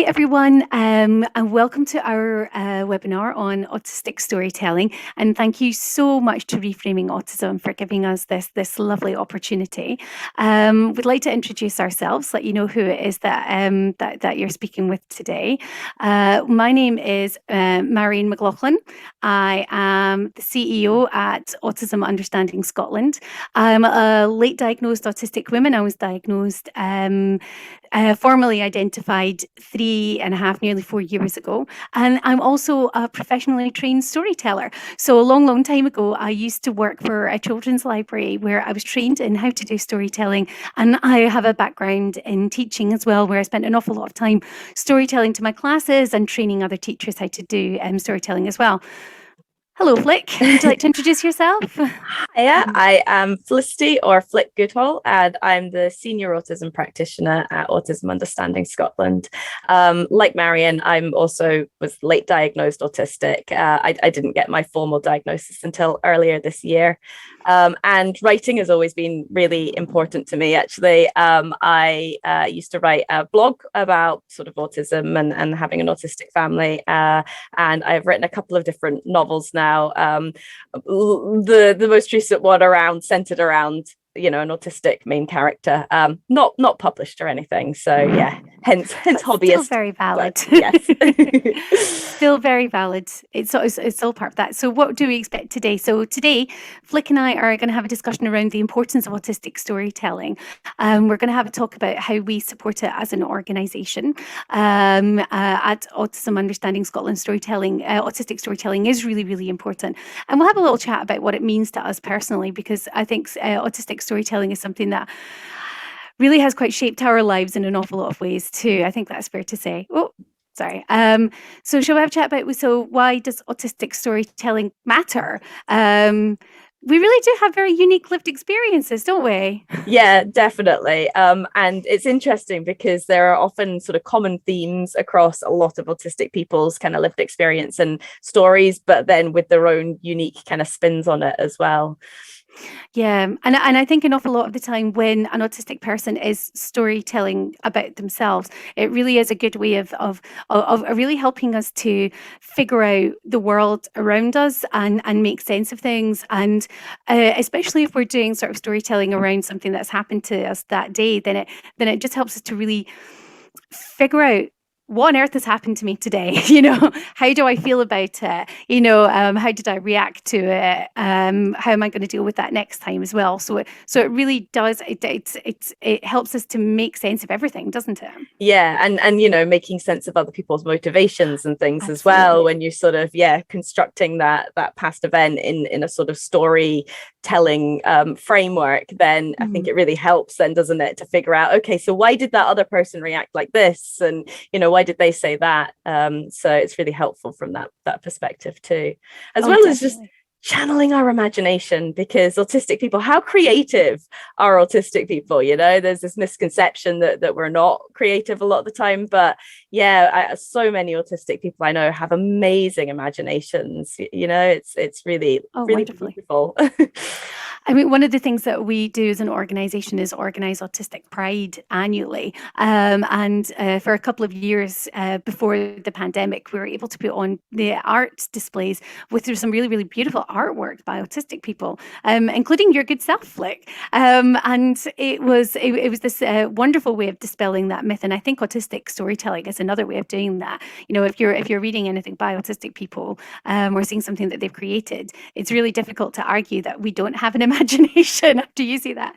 everyone, and welcome to our webinar on autistic storytelling. And thank you so much to Reframing Autism for giving us this lovely opportunity. We'd like to introduce ourselves, let you know who it is that you're speaking with today. My name is Marion McLaughlin. I am the CEO at Autism Understanding Scotland. I'm a late diagnosed autistic woman. I was diagnosed formally identified 3.5, nearly 4 years ago. And I'm also a professionally trained storyteller. So a long time ago, I used to work for a children's library where I was trained in how to do storytelling. And I have a background in teaching as well, where I spent an awful lot of time storytelling to my classes and training other teachers how to do storytelling as well. Hello, Flick. Would you like to introduce yourself? Hiya, I am Felicity, or Flick Goodhall, and I'm the Senior Autism Practitioner at Autism Understanding Scotland. Like Marion, I'm also was late diagnosed autistic. I didn't get my formal diagnosis until earlier this year. And writing has always been really important to me, actually. I used to write a blog about sort of autism and having an autistic family. And I've written a couple of different novels now. The most recent one centered around an autistic main character, not published or anything. So yeah, hence hobbyist. Still very valid. But, yes. Still very valid. It's all part of that. So what do we expect today? So today, Flick and I are going to have a discussion around the importance of autistic storytelling. We're going to have a talk about how we support it as an organisation. At Autism Understanding Scotland, storytelling, autistic storytelling is really important. And we'll have a little chat about what it means to us personally, because I think autistic storytelling is something that really has quite shaped our lives in an awful lot of ways too. I think that's fair to say. Oh, sorry. So shall we have a chat about, so why does autistic storytelling matter? We really do have very unique lived experiences, don't we? Yeah, definitely. And it's interesting because there are often sort of common themes across a lot of autistic people's kind of lived experience and stories, but then with their own unique kind of spins on it as well. Yeah, and I think an awful lot of the time when an autistic person is storytelling about themselves, it really is a good way of really helping us to figure out the world around us and make sense of things. And especially if we're doing sort of storytelling around something that's happened to us that day, then it just helps us to really figure out what on earth has happened to me today? How do I feel about it? How did I react to it? How am I going to deal with that next time as well? So it really does. It helps us to make sense of everything, doesn't it? Yeah, and making sense of other people's motivations and things Absolutely. As well. When you're sort of constructing that past event in a sort of storytelling framework, then I think it really helps then, doesn't it, to figure out, okay, so why did that other person react like this, and why did they say that? So it's really helpful from that perspective too, as well definitely. as just channeling our imagination, because autistic people, how creative are autistic people? There's this misconception that we're not creative a lot of the time, but so many autistic people I know have amazing imaginations. It's really beautiful. I mean, one of the things that we do as an organisation is organise Autistic Pride annually. And for a couple of years before the pandemic, we were able to put on the art displays with some really beautiful artwork by autistic people, including your good self, Flick. And it was this wonderful way of dispelling that myth. And I think autistic storytelling is another way of doing that. If you're reading anything by autistic people or seeing something that they've created, it's really difficult to argue that we don't have an imagination after you see that.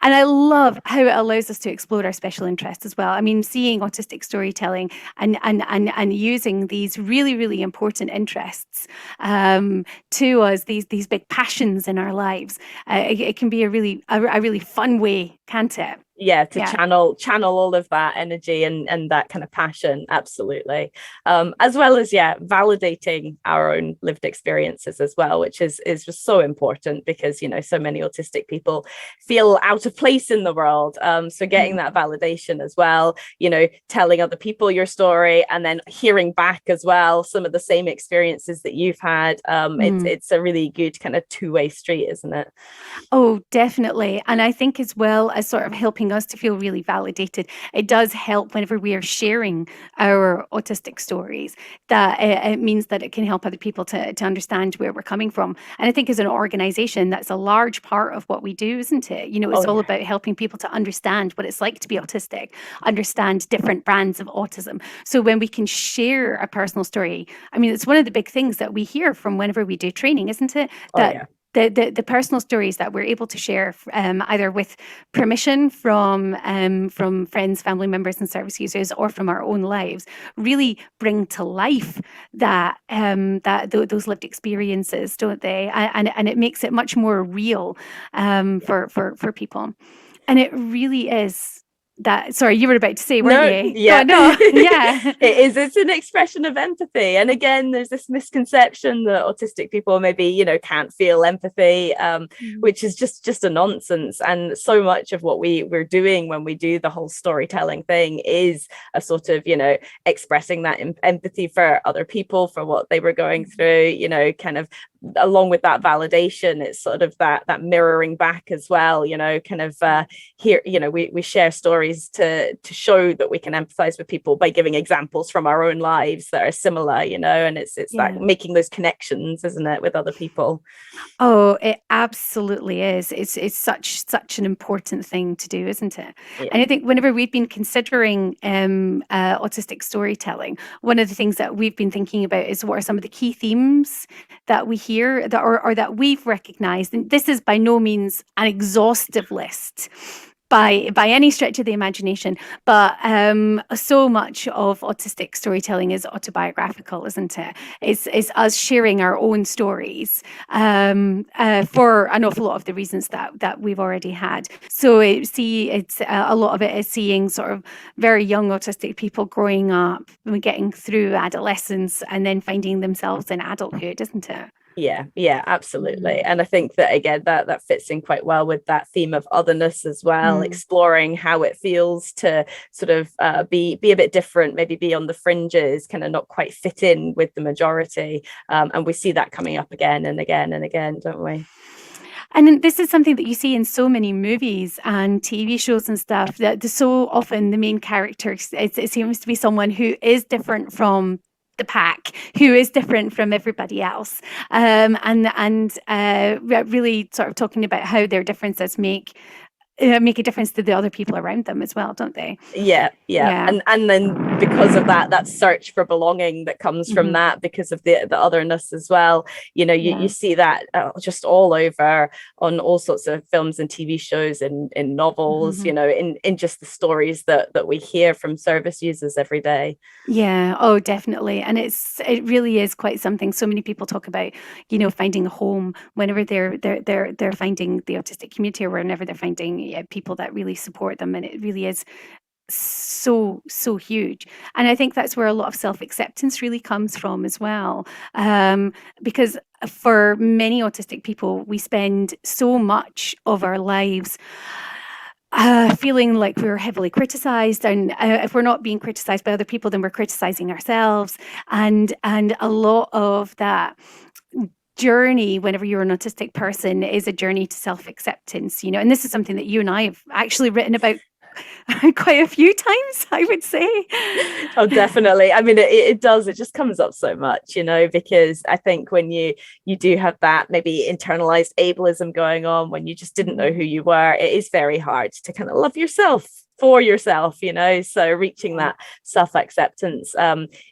And I love how it allows us to explore our special interests as well. I mean, seeing autistic storytelling and using these really important interests to us, these big passions in our lives, it can be a really fun way, can't it? Channel all of that energy and that kind of passion, absolutely, as well as validating our own lived experiences as well, which is just so important, because so many autistic people feel out of place in the world, so getting that validation as well, telling other people your story and then hearing back as well some of the same experiences that you've had, it's a really good kind of two-way street, isn't it? Oh, definitely. And I think as well as sort of helping helping us to feel really validated. It does help whenever we are sharing our autistic stories, that it means that it can help other people to understand where we're coming from. And I think as an organization, that's a large part of what we do, isn't it? You know, it's all about helping people to understand what it's like to be autistic, understand different brands of autism. So when we can share a personal story, I mean, it's one of the big things that we hear from whenever we do training, isn't it? That the personal stories that we're able to share, either with permission from friends, family members, and service users, or from our own lives, really bring to life those lived experiences, don't they? And it makes it much more real for people. And it really is. That, sorry, you were about to say, weren't you? Yeah. No, yeah. It's an expression of empathy. And again, there's this misconception that autistic people maybe, you know, can't feel empathy, which is just a nonsense. And so much of what we're doing when we do the whole storytelling thing is a sort of, you know, expressing that empathy for other people, for what they were going through, you know, kind of along with that validation. It's sort of that mirroring back as well, you know, kind of here, you know, we share stories to show that we can empathize with people by giving examples from our own lives that are similar, you know, and it's that making those connections, isn't it, with other people? Oh, it absolutely is. It's such an important thing to do, isn't it? And I think whenever we've been considering autistic storytelling, one of the things that we've been thinking about is what are some of the key themes that we hear that or that we've recognized. And this is by no means an exhaustive list by any stretch of the imagination, but so much of autistic storytelling is autobiographical, isn't it? It's us sharing our own stories for an awful lot of the reasons that we've already had. So it's a lot of it is seeing sort of very young autistic people growing up and getting through adolescence and then finding themselves in adulthood, isn't it? Yeah, absolutely. And I think that again that fits in quite well with that theme of otherness as well, exploring how it feels to sort of be a bit different, maybe be on the fringes, kind of not quite fit in with the majority. And we see that coming up again and again and again, don't we? And this is something that you see in so many movies and TV shows and stuff, that so often the main character, it seems to be someone who is different from the pack, who is different from everybody else, and really sort of talking about how their differences make a difference to the other people around them as well, don't they? Yeah. And then because of that search for belonging that comes from that, because of the otherness as well, you know, you see that just all over on all sorts of films and TV shows and in novels, you know, in just the stories that we hear from service users every day. Yeah, oh, definitely. And it really is quite something. So many people talk about, you know, finding a home whenever they're finding the autistic community, or whenever they're finding people that really support them. And it really is so huge. And I think that's where a lot of self-acceptance really comes from as well, because for many autistic people, we spend so much of our lives feeling like we're heavily criticized, and if we're not being criticized by other people, then we're criticizing ourselves, and a lot of that journey whenever you're an autistic person is a journey to self-acceptance, you know. And this is something that you and I have actually written about quite a few times, I would say. Oh, definitely. I mean, it does. It just comes up so much, you know, because I think when you do have that maybe internalized ableism going on, when you just didn't know who you were, it is very hard to kind of love yourself for yourself, you know. So reaching that self-acceptance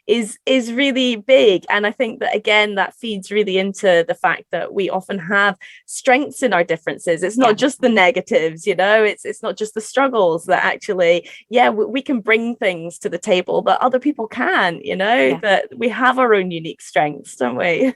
is really big. And I think that again that feeds really into the fact that we often have strengths in our differences. It's not just the negatives, you know, it's not just the struggles, that actually we can bring things to the table that other people can, you know, that we have our own unique strengths, don't we?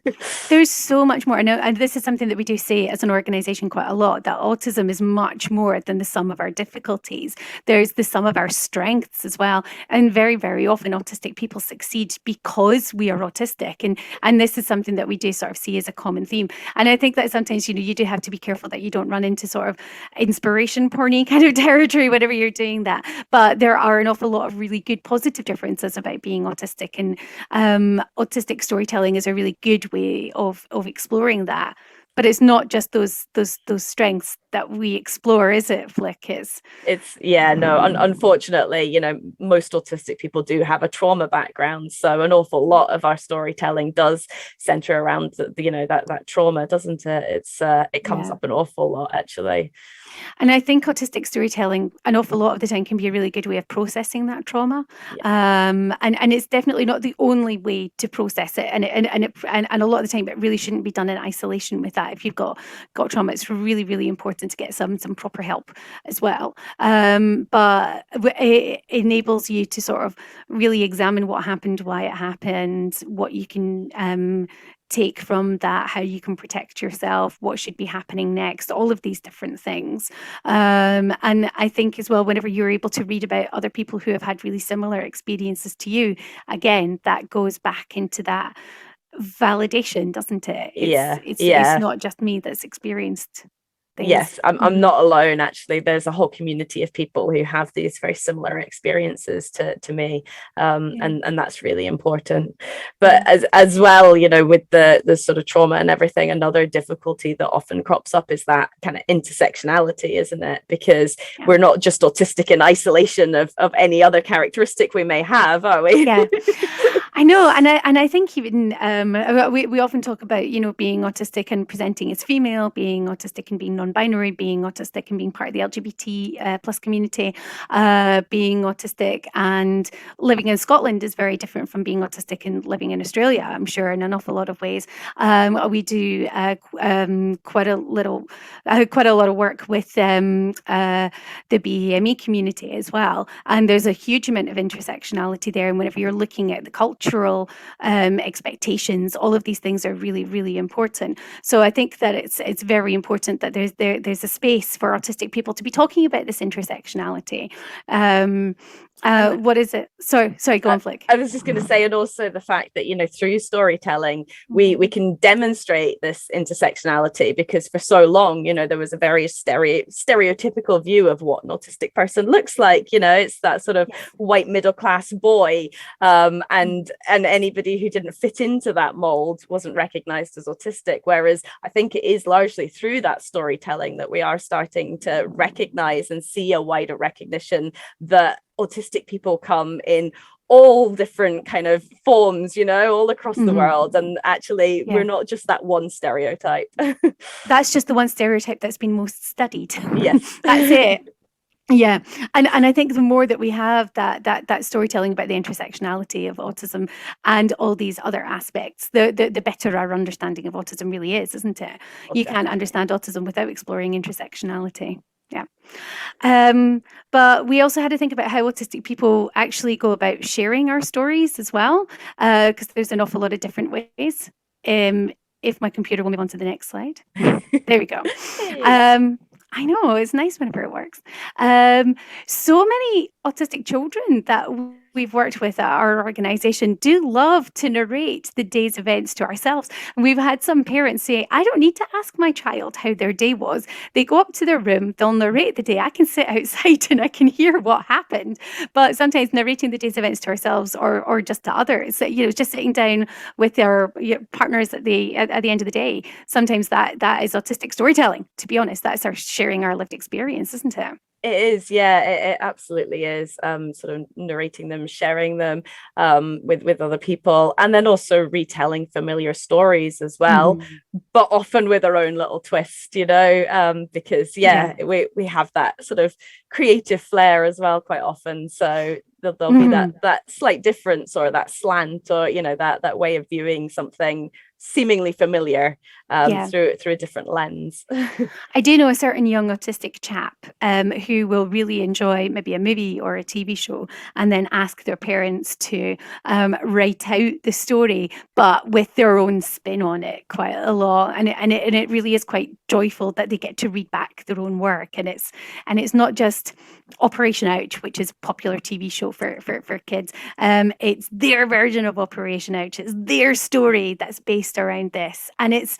There's so much more. And this is something that we do say as an organization quite a lot, that autism is much more than the sum of our difficulties. There's the sum of our strengths as well. And very, very often autistic people succeed because we are autistic. And this is something that we do sort of see as a common theme. And I think that sometimes, you know, you do have to be careful that you don't run into sort of inspiration porny kind of territory whenever you're doing that. But there are an awful lot of really good positive differences about being autistic. And autistic storytelling is a really good way of exploring that. But it's not just those strengths that we explore, is it, Flick? It's yeah, no, unfortunately, you know, most autistic people do have a trauma background, so an awful lot of our storytelling does center around you know, that trauma, doesn't it? It comes up an awful lot, actually. And I think autistic storytelling an awful lot of the time can be a really good way of processing that trauma. And it's definitely not the only way to process it. And a lot of the time it really shouldn't be done in isolation with that. If you've got trauma, it's really, really important to get some proper help as well. But it enables you to sort of really examine what happened, why it happened, what you can take from that, how you can protect yourself, what should be happening next, all of these different things. And I think as well, whenever you're able to read about other people who have had really similar experiences to you, again, that goes back into that validation, doesn't it? It's not just me that's experienced things. Yes, I'm not alone, actually. There's a whole community of people who have these very similar experiences to me, and that's really important. But as well, you know, with the sort of trauma and everything, another difficulty that often crops up is that kind of intersectionality, isn't it? Because we're not just autistic in isolation of any other characteristic we may have, are we? Yeah. I know, and I think even we often talk about, you know, being autistic and presenting as female, being autistic and being non-binary, being autistic and being part of the LGBT plus community, being autistic and living in Scotland is very different from being autistic and living in Australia, I'm sure, in an awful lot of ways. We do quite a lot of work with the BEME community as well, and there's a huge amount of intersectionality there. And whenever you're looking at the cultural expectations, all of these things are really, really important. So I think that it's very important that there's a space for autistic people to be talking about this intersectionality. What is it? Sorry, go on, Flick. I was just going to say, and also the fact that, you know, through storytelling, we can demonstrate this intersectionality, because for so long, you know, there was a very stereotypical view of what an autistic person looks like. You know, it's that sort of white middle class boy, and anybody who didn't fit into that mold wasn't recognized as autistic. Whereas I think it is largely through that storytelling that we are starting to recognize and see a wider recognition that autistic people come in all different kind of forms, you know, all across the world, and actually we're not just that one stereotype. That's just the one stereotype that's been most studied. Yes. That's it. Yeah, and I think the more that we have that storytelling about the intersectionality of autism and all these other aspects, the better our understanding of autism really is, isn't it? You can't understand autism without exploring intersectionality. Yeah. But we also had to think about how autistic people actually go about sharing our stories as well, because there's an awful lot of different ways. If my computer will move on to the next slide. There we go. I know, it's nice whenever it works. So many autistic children that we've worked with at our organisation do love to narrate the day's events to ourselves. And we've had some parents say, I don't need to ask my child how their day was. They go up to their room, they'll narrate the day. I can sit outside and I can hear what happened. But sometimes narrating the day's events to ourselves or just to others, you know, just sitting down with our partners at the end of the day, sometimes that is autistic storytelling. To be honest, that's our sharing our lived experience, isn't it? It is, yeah, it absolutely is. Sort of narrating them, sharing them with other people, and then also retelling familiar stories as well, but often with our own little twist, you know, because we have that sort of creative flair as well quite often. So there'll be that slight difference or that slant, or, you know, that way of viewing something seemingly familiar through a different lens. I do know a certain young autistic chap who will really enjoy maybe a movie or a TV show and then ask their parents to write out the story, but with their own spin on it quite a lot. And it really is quite joyful that they get to read back their own work. And it's not just Operation Ouch, which is a popular TV show for kids. It's their version of Operation Ouch. It's their story that's based around this, and it's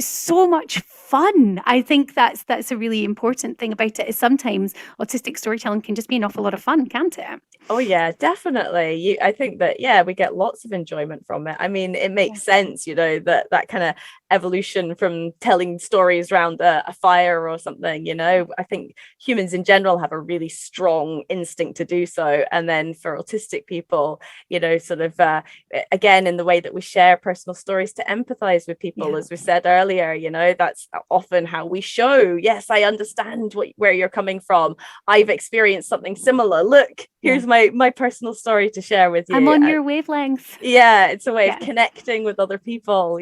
so much fun. I think that's a really important thing about it, is sometimes autistic storytelling can just be an awful lot of fun, can't it? Oh yeah, definitely. I think that we get lots of enjoyment from it. I mean, it makes sense, you know, that kind of evolution from telling stories around a fire or something. I think humans in general have a really strong instinct to do so. And then for autistic people, sort of again, in the way that we share personal stories to empathize with people, as we said earlier, that's often how we show, yes, I understand where you're coming from. I've experienced something similar. Look, here's my personal story to share with you. I'm on your wavelength. Yeah, it's a way of connecting with other people,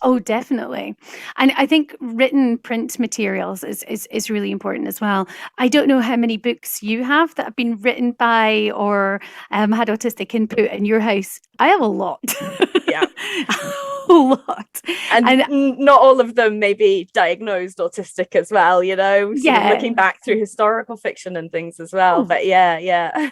Oh, definitely. And I think written print materials is really important as well. I don't know how many books you have that have been written by or had autistic input in your house. I have a lot. Yeah. A lot. And not all of them may be diagnosed autistic as well, sort of looking back through historical fiction and things as well. But yeah. Yeah.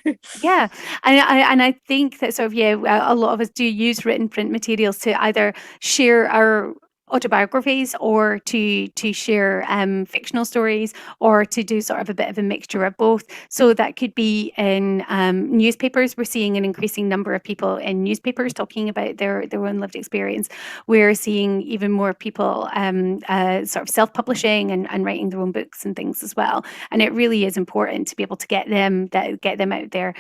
And I think that sort of, a lot of us do use written print materials to either share our autobiographies or to share fictional stories, or to do sort of a bit of a mixture of both. So that could be in newspapers. We're seeing an increasing number of people in newspapers talking about their own lived experience. We're seeing even more people sort of self-publishing and writing their own books and things as well. And it really is important to be able to get them out there.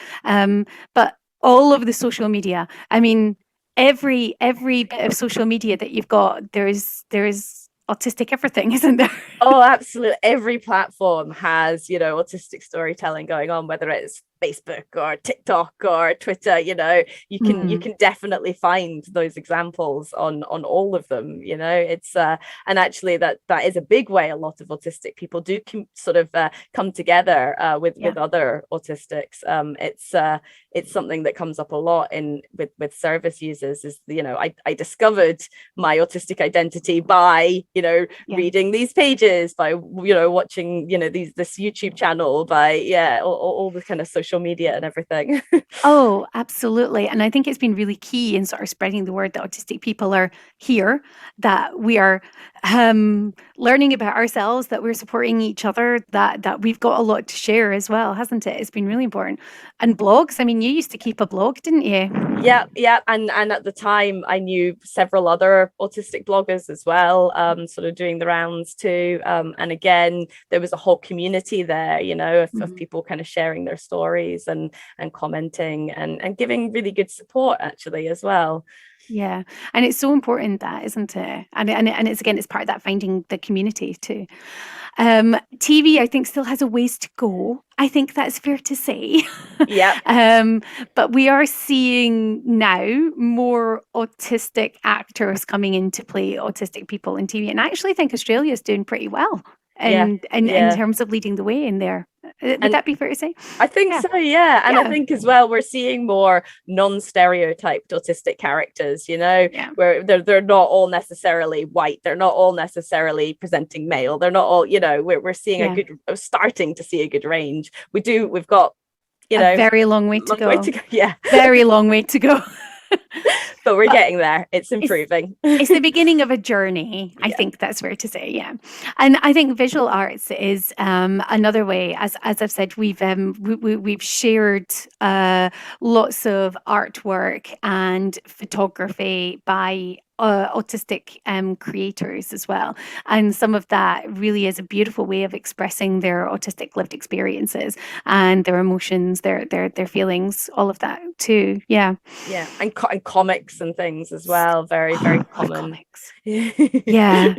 But all of the social media, I mean, every bit of social media that you've got, there's autistic everything, isn't there? Oh, absolutely. Every platform has, autistic storytelling going on, whether it's Facebook or TikTok or Twitter. You can definitely find those examples on all of them. It's and actually that is a big way a lot of autistic people do sort of come together with other autistics. It's something that comes up a lot with service users. Is I discovered my autistic identity by reading these pages, by watching this YouTube channel, by all the kind of social media and everything. Oh, absolutely. And I think it's been really key in sort of spreading the word that autistic people are here, that we are learning about ourselves, that we're supporting each other, that we've got a lot to share as well, hasn't it? It's been really important. And blogs, I mean, you used to keep a blog, didn't you? Yeah. And at the time I knew several other autistic bloggers as well, sort of doing the rounds too. And again, there was a whole community there, of people kind of sharing their stories and commenting and giving really good support actually as well. Yeah. And it's so important, that, isn't it? And it's, again, it's part of that finding the community too. TV, I think, still has a ways to go. I think that's fair to say. Yeah. But we are seeing now more autistic actors coming in to play autistic people in TV. And I actually think Australia is doing pretty well in terms of leading the way in there. Would that be fair to say? I think so, yeah. And I think as well, we're seeing more non-stereotyped autistic characters, where they're not all necessarily white. They're not all necessarily presenting male. They're not all, we're seeing starting to see a good range. We've got, a very long way to go. Yeah. Very long way to go. But we're getting there. It's improving. It's the beginning of a journey. I think that's fair to say. Yeah. And I think visual arts is another way. As I've said, we've shared lots of artwork and photography by autistic creators as well, and some of that really is a beautiful way of expressing their autistic lived experiences and their emotions, their feelings, all of that too. And comics and things as well, very common. Comics. Yeah.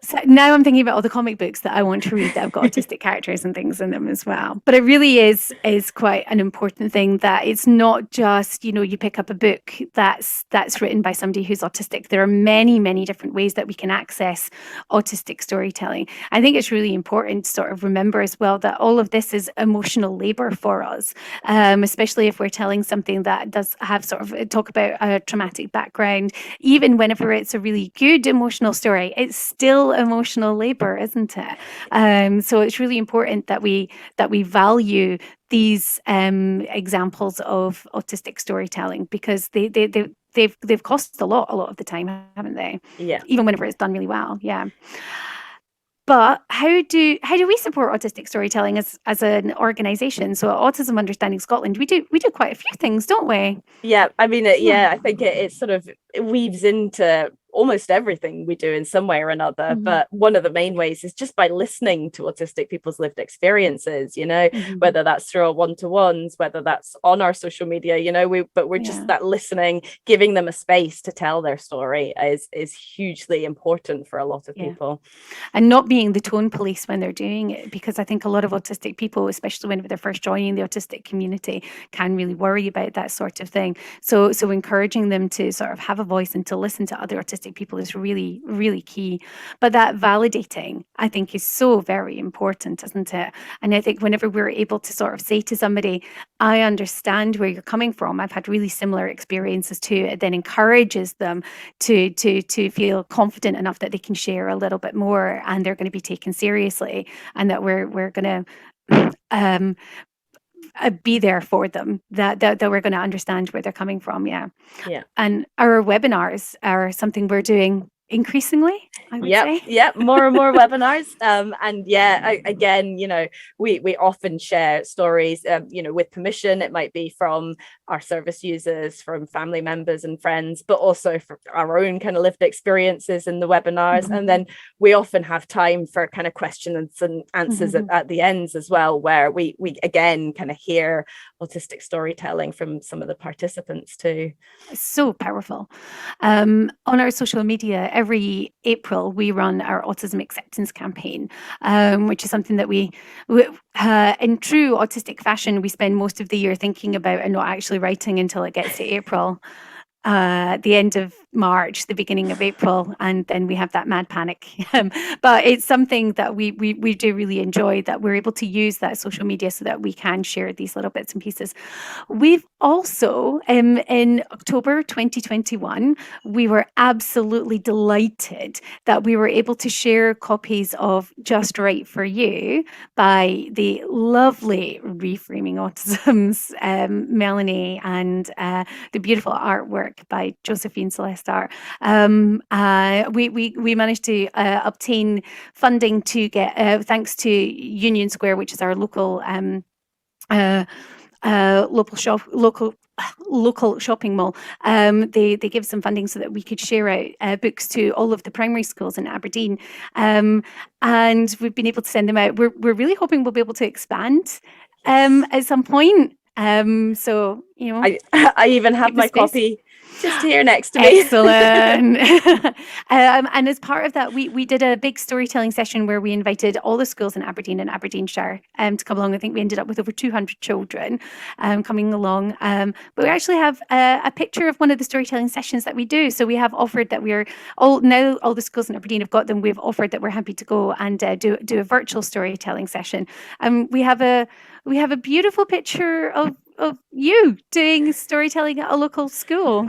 So now I'm thinking about all the comic books that I want to read that have got autistic characters and things in them as well. But it really is quite an important thing, that it's not just, you pick up a book that's written by somebody who's autistic. There are many, many different ways that we can access autistic storytelling. I think it's really important to sort of remember as well that all of this is emotional labor for us, especially if we're telling something that does have sort of talk about a traumatic background. Even whenever it's a really good emotional story, it's still emotional labor, isn't it? So it's really important that we value these examples of autistic storytelling, because they've cost a lot of the time, haven't they? Yeah. Even whenever it's done really well. Yeah. But how do we support autistic storytelling as an organisation? So at Autism Understanding Scotland, we do quite a few things, don't we? Yeah, I mean, I think it sort of it weaves into almost everything we do in some way or another. Mm-hmm. But one of the main ways is just by listening to autistic people's lived experiences, Mm-hmm. whether that's through our one-to-ones, whether that's on our social media, we're just that listening, giving them a space to tell their story is hugely important for a lot of people. And not being the tone police when they're doing it, because I think a lot of autistic people, especially when they're first joining the autistic community, can really worry about that sort of thing. So encouraging them to sort of have a voice and to listen to other autistic people is really, really key. But that validating, I think, is so very important, isn't it? And I think whenever we're able to sort of say to somebody, I understand where you're coming from, I've had really similar experiences too, it then encourages them to feel confident enough that they can share a little bit more and they're going to be taken seriously, and that we're going to be there for them, that we're going to understand where they're coming from. Yeah. And our webinars are something we're doing increasingly, I would say. More and more webinars. And again, we often share stories, with permission. It might be from our service users, from family members and friends, but also for our own kind of lived experiences in the webinars. Mm-hmm. And then we often have time for kind of questions and answers mm-hmm. at the ends as well, where we again kind of hear autistic storytelling from some of the participants too. It's so powerful. On our social media, every April we run our autism acceptance campaign, which is something that we in true autistic fashion, we spend most of the year thinking about and not actually writing until it gets to April. The end of March, the beginning of April, and then we have that mad panic. But it's something that we do really enjoy, that we're able to use that social media so that we can share these little bits and pieces. We've also, in October 2021, we were absolutely delighted that we were able to share copies of Just Right for You by the lovely Reframing Autism's Melanie, and the beautiful artwork by Josephine Celestar. We managed to obtain funding to get, thanks to Union Square, which is our local local shopping mall. They give some funding so that we could share out books to all of the primary schools in Aberdeen, and we've been able to send them out. We're really hoping we'll be able to expand at some point. So I even have my copy just here next to me. Excellent. And as part of that, we did a big storytelling session where we invited all the schools in Aberdeen and Aberdeenshire to come along. I think we ended up with over 200 children coming along. But we actually have a picture of one of the storytelling sessions that we do. So we have offered that all the schools in Aberdeen have got them. We've offered that we're happy to go and do a virtual storytelling session. We have a beautiful picture of you doing storytelling at a local school.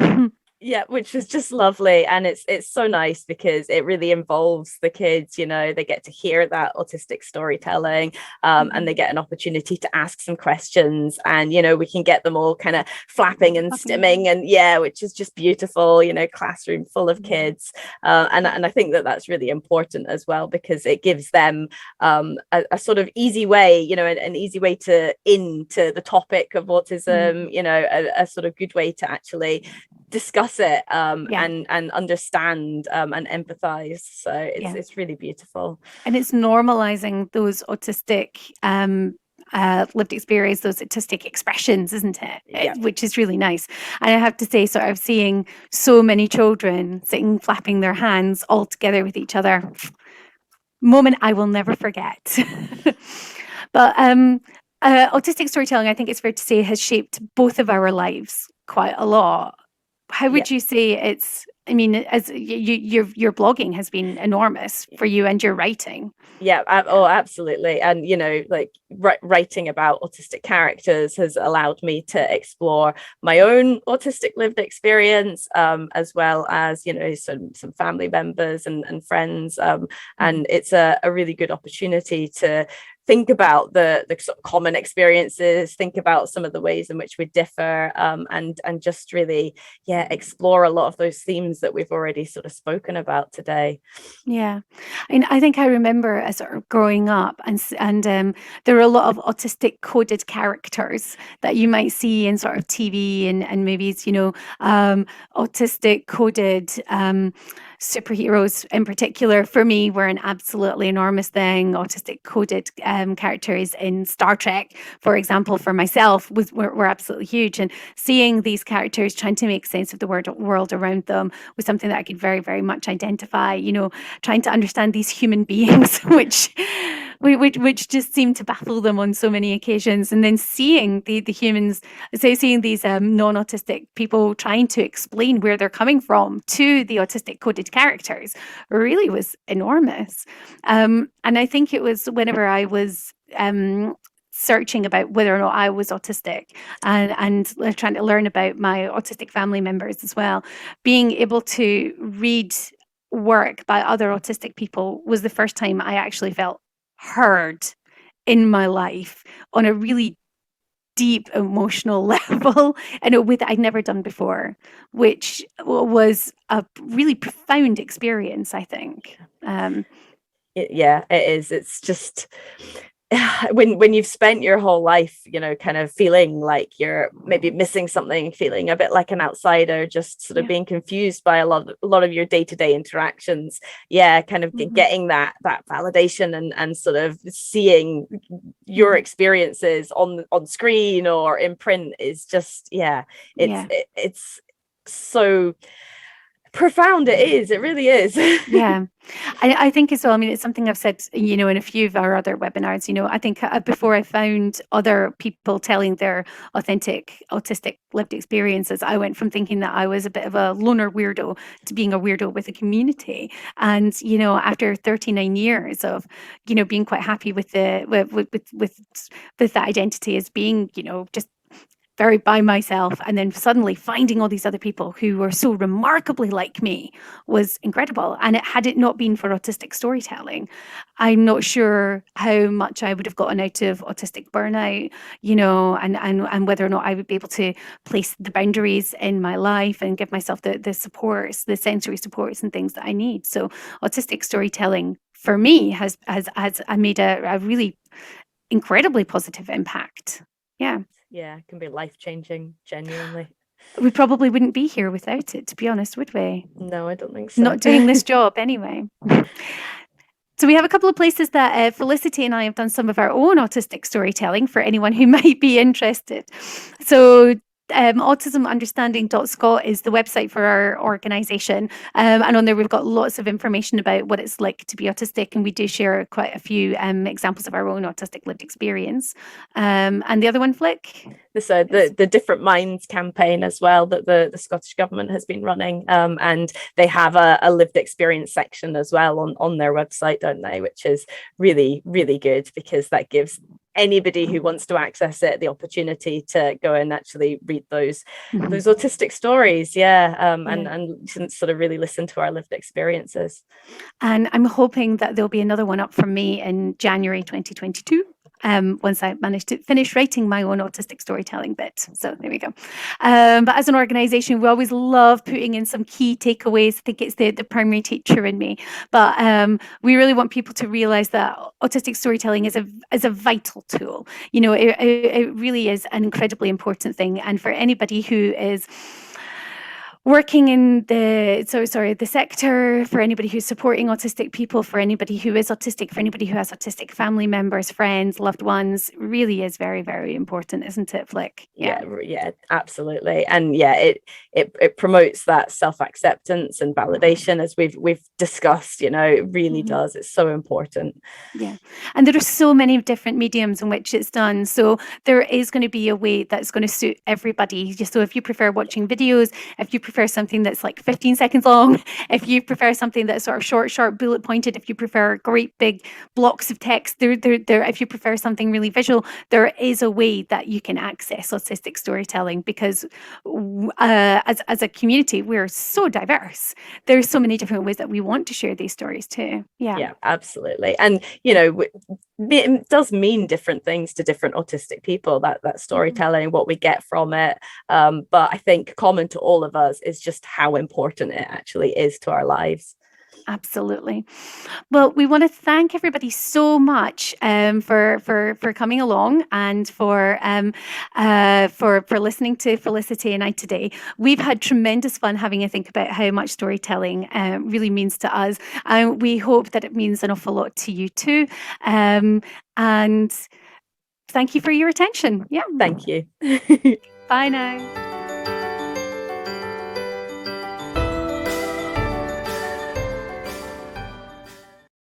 Yeah, which was just lovely. And it's so nice because it really involves the kids. They get to hear that autistic storytelling, and they get an opportunity to ask some questions, and we can get them all kind of flapping and stimming, and which is just beautiful. Classroom full of kids, and I think that that's really important as well, because it gives them a sort of easy way, an easy way into the topic of autism, a sort of good way to actually discuss it and understand and empathize. So it's really beautiful, and it's normalizing those autistic lived experience, those autistic expressions, isn't it? Which is really nice. And I have to say, sort of seeing so many children sitting flapping their hands all together with each other, moment I will never forget. But autistic storytelling, I think it's fair to say, has shaped both of our lives quite a lot. How would you say it's? I mean, as your blogging has been enormous for you, and your writing. Yeah, absolutely. And writing about autistic characters has allowed me to explore my own autistic lived experience, as well as some family members and friends, and it's a really good opportunity to think about the sort of common experiences, think about some of the ways in which we differ, and just really, explore a lot of those themes that we've already sort of spoken about today. Yeah, and I think I remember as sort of growing up, and there were a lot of autistic coded characters that you might see in sort of TV and movies. Autistic coded superheroes in particular for me were an absolutely enormous thing. Autistic coded characters in Star Trek, for example, for myself were absolutely huge. And seeing these characters trying to make sense of the world around them was something that I could very, very much identify. Trying to understand these human beings, which just seemed to baffle them on so many occasions, and then seeing the humans, seeing these non-autistic people trying to explain where they're coming from to the autistic coded characters really was enormous. And I think it was whenever I was searching about whether or not I was autistic and trying to learn about my autistic family members as well, being able to read work by other autistic people was the first time I actually felt heard in my life on a really deep emotional level in a way that I'd never done before, which was a really profound experience, I think. It is. It's just when you've spent your whole life, kind of feeling like you're maybe missing something, feeling a bit like an outsider, just sort of being confused by a lot of your day-to-day interactions, kind of getting that validation and sort of seeing your experiences on screen or in print is just it's so profound. It really is. Yeah, I think as well, I mean, it's something I've said in a few of our other webinars. I think before I found other people telling their authentic autistic lived experiences, I went from thinking that I was a bit of a loner weirdo to being a weirdo with a community. And after 39 years of being quite happy with the identity as being just very by myself, and then suddenly finding all these other people who were so remarkably like me was incredible. And had it not been for autistic storytelling, I'm not sure how much I would have gotten out of autistic burnout, and whether or not I would be able to place the boundaries in my life and give myself the supports, the sensory supports and things that I need. So autistic storytelling for me has made a really incredibly positive impact. Yeah, it can be life-changing, genuinely. We probably wouldn't be here without it, to be honest, would we? No, I don't think so. Not doing this job anyway. So we have a couple of places that Felicity and I have done some of our own autistic storytelling for anyone who might be interested. So Autism Understanding Scotland is the website for our organisation, and on there we've got lots of information about what it's like to be autistic, and we do share quite a few examples of our own autistic lived experience. And the other one, Flick? The Different Minds campaign as well that the Scottish Government has been running, and they have a lived experience section as well on their website, don't they, which is really, really good, because that gives anybody who wants to access it the opportunity to go and actually read those autistic stories, and sort of really listen to our lived experiences. And I'm hoping that there'll be another one up from me in January 2022. Once I managed to finish writing my own autistic storytelling bit. So there we go. But as an organisation, we always love putting in some key takeaways. I think it's the primary teacher in me. But we really want people to realise that autistic storytelling is a vital tool. It really is an incredibly important thing. And for anybody who is working in the sector, for anybody who's supporting autistic people, for anybody who is autistic, for anybody who has autistic family members, friends, loved ones, really is very, very important, isn't it, Flick? Yeah, absolutely. And it promotes that self-acceptance and validation, as we've discussed. It really does. It's so important. Yeah, and there are so many different mediums in which it's done, so there is going to be a way that's going to suit everybody. So if you prefer watching videos, if you prefer prefer something that's like 15 seconds long, if you prefer something that's sort of short, sharp, bullet pointed, if you prefer great big blocks of text, if you prefer something really visual, there is a way that you can access autistic storytelling, because as a community, we're so diverse. There's so many different ways that we want to share these stories too. Yeah, absolutely. And it does mean different things to different autistic people, that storytelling, what we get from it. But I think common to all of us is just how important it actually is to our lives. Absolutely. Well, we want to thank everybody so much for coming along, and for listening to Felicity and I today. We've had tremendous fun having a think about how much storytelling really means to us. We hope that it means an awful lot to you too. And thank you for your attention. Yeah. Thank you. Bye now.